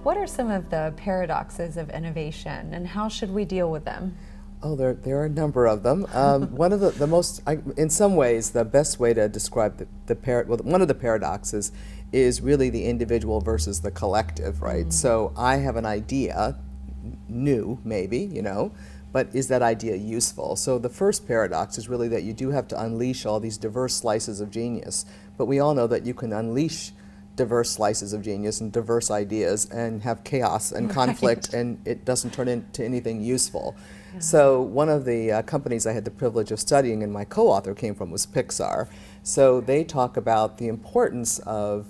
What are some of the paradoxes of innovation, and how should we deal with them? Oh, there are a number of them. One of the most, in some ways, the best way to describe one of the paradoxes is really the individual versus the collective, right? So I have an idea, new maybe, but is that idea useful? So the first paradox is really that you do have to unleash all these diverse slices of genius, but we all know that you can unleash diverse slices of genius and diverse ideas and have chaos and conflict, and it doesn't turn into anything useful. Yeah. So one of the companies I had the privilege of studying and my co-author came from was Pixar. So they talk about the importance of,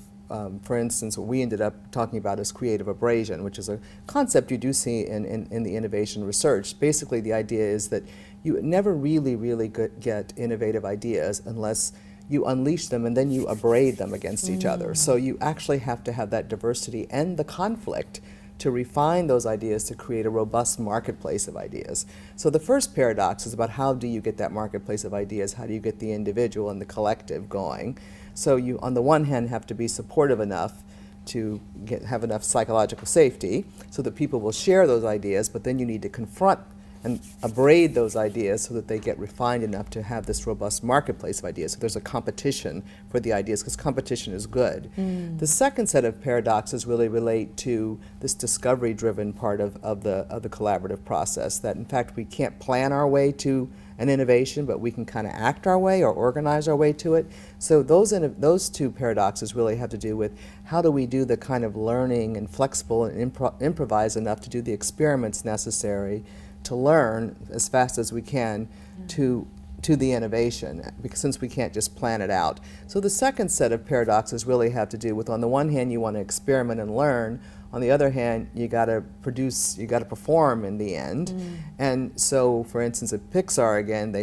for instance, what we ended up talking about is creative abrasion, which is a concept you do see in the innovation research. Basically, the idea is that you never really get innovative ideas unless you unleash them and then you abrade them against each other. So you actually have to have that diversity and the conflict to refine those ideas to create a robust marketplace of ideas. So the first paradox is about how do you get that marketplace of ideas, how do you get the individual and the collective going. So you, on the one hand, have to be supportive enough to have enough psychological safety so that people will share those ideas, but then you need to confront and abrade those ideas so that they get refined enough to have this robust marketplace of ideas. So there's a competition for the ideas, because competition is good. The second set of paradoxes really relate to this discovery-driven part of the collaborative process, that in fact we can't plan our way to an innovation, but we can kind of act our way or organize our way to it. So those two paradoxes really have to do with how do we do the kind of learning and flexible and improvise enough to do the experiments necessary to learn as fast as we can to the innovation, because since we can't just plan it out. So the second set of paradoxes really have to do with, on the one hand, you want to experiment and learn. On the other hand, you got to produce, you got to perform in the end. And so, for instance, at Pixar again,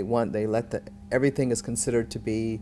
everything is considered to be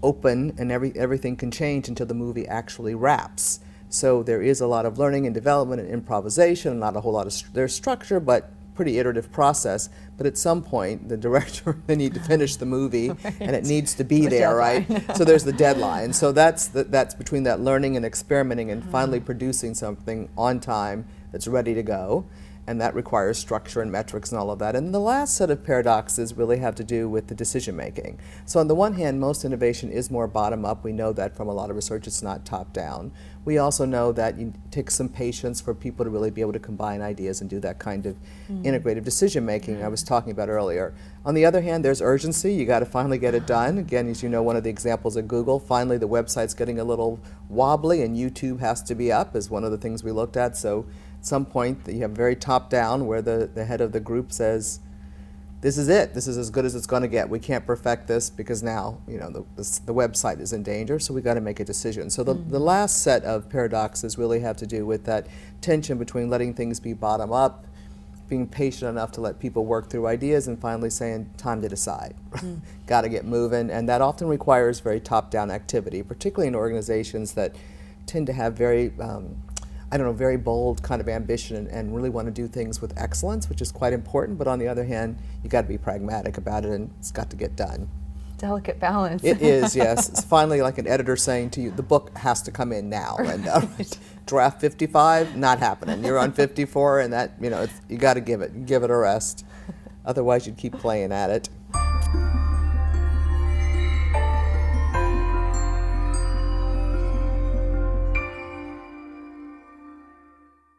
open, and everything can change until the movie actually wraps. So there is a lot of learning and development and improvisation, not a whole lot of there's structure, but pretty iterative process. But at some point, the director, they need to finish the movie, and it needs to be there, right? So there's the deadline. So that's between that learning and experimenting and finally producing something on time that's ready to go. And that requires structure and metrics and all of that. And the last set of paradoxes really have to do with the decision making. So on the one hand, most innovation is more bottom up. We know that from a lot of research. It's not top down. We also know that it takes some patience for people to really be able to combine ideas and do that kind of integrative decision making I was talking about earlier. On the other hand, there's urgency. You got to finally get it done. Again, as you know, one of the examples at Google, finally the website's getting a little wobbly and YouTube has to be up is one of the things we looked at. So at some point you have very top down where the head of the group says, this is it. This is as good as it's going to get. We can't perfect this because now, the website is in danger, so we got to make a decision. So the last set of paradoxes really have to do with that tension between letting things be bottom up, being patient enough to let people work through ideas, and finally saying, time to decide. Got to get moving, and that often requires very top-down activity, particularly in organizations that tend to have very very bold kind of ambition and really want to do things with excellence, which is quite important. But on the other hand, you got to be pragmatic about it, and it's got to get done. Delicate balance. It is, yes. It's finally like an editor saying to you, the book has to come in now. And draft 55, not happening. You're on 54, and that you got to give it a rest. Otherwise, you'd keep playing at it.